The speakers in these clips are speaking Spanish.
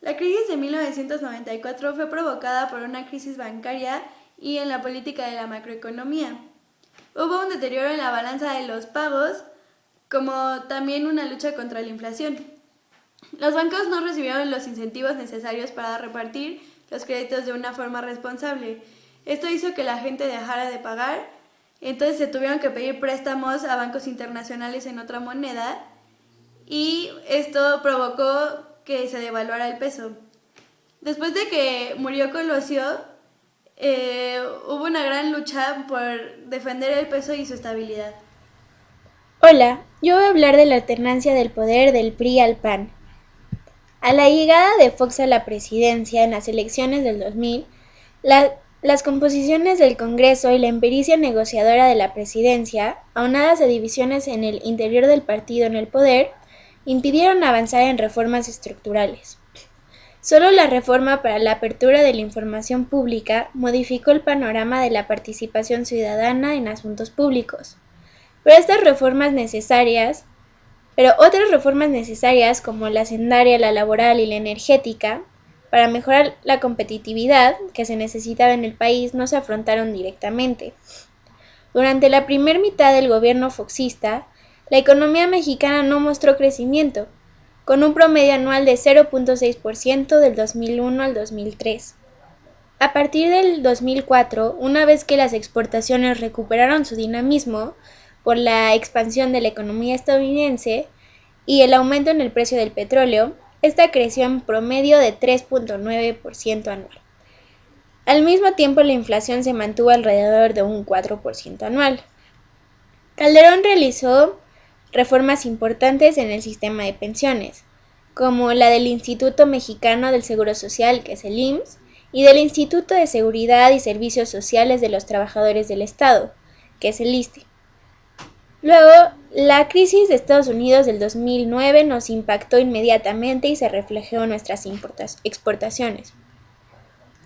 La crisis de 1994 fue provocada por una crisis bancaria y en la política de la macroeconomía. Hubo un deterioro en la balanza de los pagos, como también una lucha contra la inflación. Los bancos no recibieron los incentivos necesarios para repartir los créditos de una forma responsable. Esto hizo que la gente dejara de pagar, entonces se tuvieron que pedir préstamos a bancos internacionales en otra moneda y esto provocó que se devaluara el peso. Después de que murió Colosio, hubo una gran lucha por defender el peso y su estabilidad. Hola, yo voy a hablar de la alternancia del poder del PRI al PAN. A la llegada de Fox a la presidencia en las elecciones del 2000, las composiciones del Congreso y la impericia negociadora de la presidencia, aunadas a divisiones en el interior del partido en el poder, impidieron avanzar en reformas estructurales. Solo la reforma para la apertura de la información pública modificó el panorama de la participación ciudadana en asuntos públicos. Pero estas reformas necesarias Pero otras reformas necesarias, como la hacendaria, la laboral y la energética, para mejorar la competitividad que se necesitaba en el país, no se afrontaron directamente. Durante la primera mitad del gobierno foxista, la economía mexicana no mostró crecimiento, con un promedio anual de 0.6% del 2001 al 2003. A partir del 2004, una vez que las exportaciones recuperaron su dinamismo por la expansión de la economía estadounidense y el aumento en el precio del petróleo, esta creció en promedio de 3.9% anual. Al mismo tiempo, la inflación se mantuvo alrededor de un 4% anual. Calderón realizó reformas importantes en el sistema de pensiones, como la del Instituto Mexicano del Seguro Social, que es el IMSS, y del Instituto de Seguridad y Servicios Sociales de los Trabajadores del Estado, que es el ISSSTE. Luego, la crisis de Estados Unidos del 2009 nos impactó inmediatamente y se reflejó en nuestras exportaciones.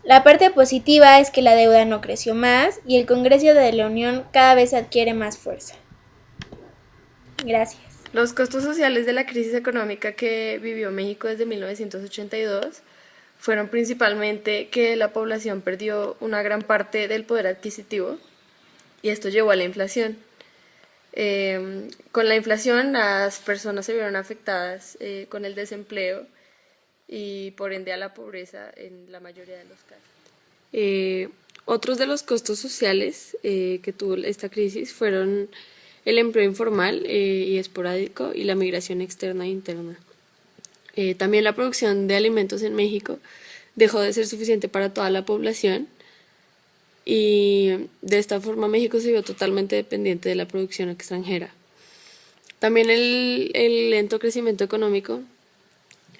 La parte positiva es que la deuda no creció más y el Congreso de la Unión cada vez adquiere más fuerza. Gracias. Los costos sociales de la crisis económica que vivió México desde 1982 fueron principalmente que la población perdió una gran parte del poder adquisitivo y esto llevó a la inflación. Con la inflación las personas se vieron afectadas con el desempleo y por ende a la pobreza en la mayoría de los casos. Otros de los costos sociales que tuvo esta crisis fueron el empleo informal y esporádico y la migración externa e interna. También la producción de alimentos en México dejó de ser suficiente para toda la población y de esta forma México se vio totalmente dependiente de la producción extranjera. También el lento crecimiento económico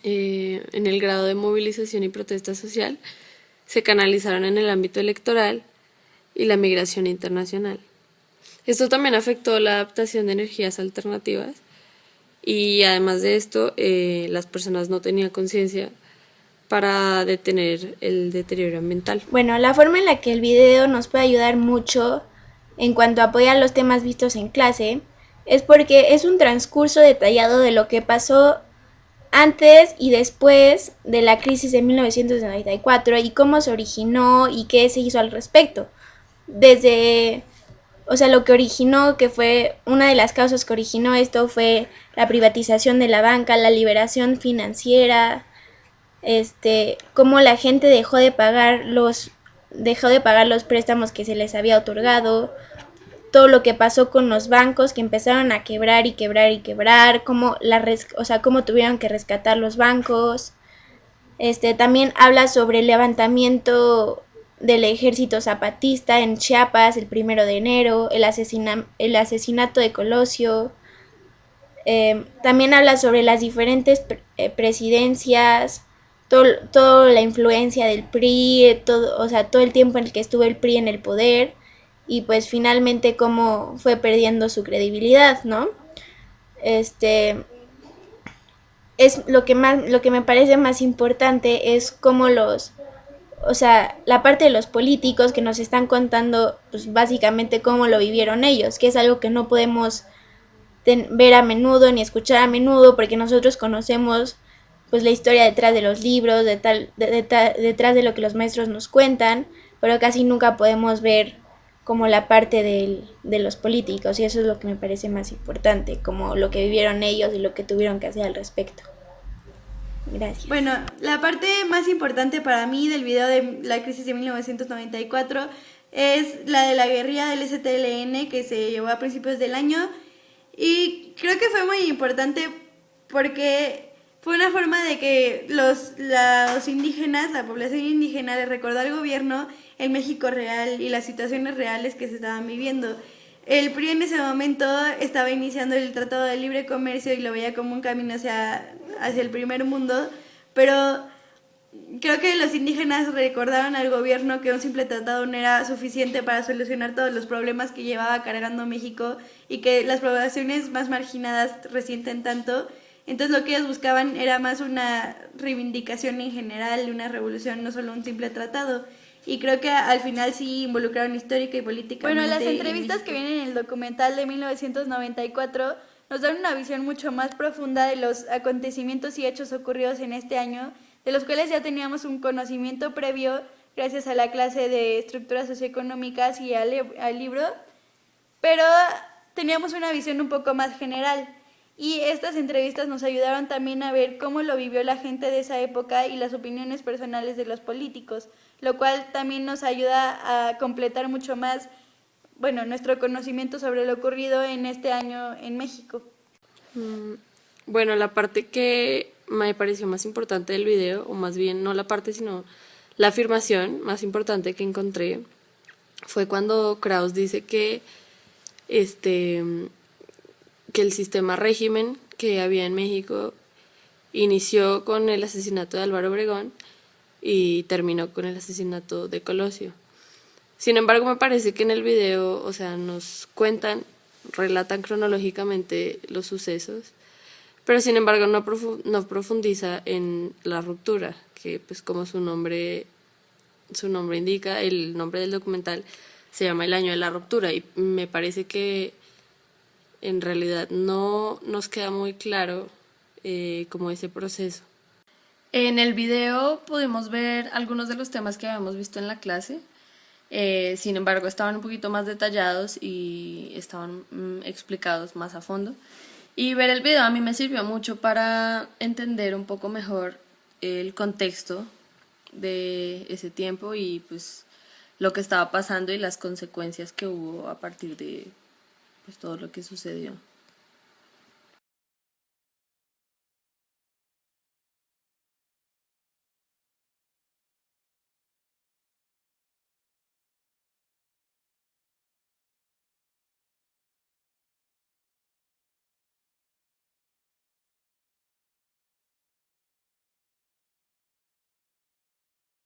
en el grado de movilización y protesta social se canalizaron en el ámbito electoral y la migración internacional. Esto también afectó la adaptación de energías alternativas y además de esto las personas no tenían conciencia para detener el deterioro ambiental. Bueno, la forma en la que el video nos puede ayudar mucho en cuanto a apoyar los temas vistos en clase es porque es un transcurso detallado de lo que pasó antes y después de la crisis de 1994 y cómo se originó y qué se hizo al respecto. Desde, lo que originó, que fue una de las causas que originó esto fue la privatización de la banca, la liberación financiera, cómo la gente dejó de pagar los préstamos que se les había otorgado, todo lo que pasó con los bancos que empezaron a quebrar y quebrar y quebrar, cómo tuvieron que rescatar los bancos. También habla sobre el levantamiento del ejército zapatista en Chiapas el 1 de enero, el asesinato de Colosio. También habla sobre las diferentes presidencias, toda la influencia del PRI, todo el tiempo en el que estuvo el PRI en el poder y pues finalmente cómo fue perdiendo su credibilidad, ¿no? Es lo que me parece más importante es cómo la parte de los políticos que nos están contando, pues básicamente cómo lo vivieron ellos, que es algo que no podemos ver a menudo ni escuchar a menudo porque nosotros conocemos pues la historia detrás de los libros, detrás de lo que los maestros nos cuentan, pero casi nunca podemos ver como la parte de los políticos, y eso es lo que me parece más importante, como lo que vivieron ellos y lo que tuvieron que hacer al respecto. Gracias. Bueno, la parte más importante para mí del video de la crisis de 1994 es la de la guerrilla del STLN que se llevó a principios del año, y creo que fue muy importante porque fue una forma de que los indígenas, la población indígena, le recordó al gobierno el México real y las situaciones reales que se estaban viviendo. El PRI en ese momento estaba iniciando el Tratado de Libre Comercio y lo veía como un camino hacia el primer mundo, pero creo que los indígenas recordaron al gobierno que un simple tratado no era suficiente para solucionar todos los problemas que llevaba cargando México y que las poblaciones más marginadas resienten tanto. Entonces lo que ellos buscaban era más una reivindicación en general, una revolución, no solo un simple tratado. Y creo que al final sí involucraron histórica y políticamente. Bueno, las entrevistas que vienen en el documental de 1994 nos dan una visión mucho más profunda de los acontecimientos y hechos ocurridos en este año, de los cuales ya teníamos un conocimiento previo gracias a la clase de estructuras socioeconómicas y al libro, pero teníamos una visión un poco más general. Y estas entrevistas nos ayudaron también a ver cómo lo vivió la gente de esa época y las opiniones personales de los políticos, lo cual también nos ayuda a completar mucho más, bueno, nuestro conocimiento sobre lo ocurrido en este año en México. Bueno, la parte que me pareció más importante del video, o más bien no la parte, sino la afirmación más importante que encontré, fue cuando Krauss dice que el sistema régimen que había en México inició con el asesinato de Álvaro Obregón y terminó con el asesinato de Colosio. Sin embargo, me parece que en el video, o sea, nos relatan cronológicamente los sucesos, pero sin embargo no profundiza en la ruptura, que pues como su nombre indica, el nombre del documental se llama El año de la ruptura, y me parece que en realidad no nos queda muy claro como ese proceso. En el video pudimos ver algunos de los temas que habíamos visto en la clase, sin embargo estaban un poquito más detallados y estaban explicados más a fondo. Y ver el video a mí me sirvió mucho para entender un poco mejor el contexto de ese tiempo y pues lo que estaba pasando y las consecuencias que hubo a partir de pues todo lo que sucedió.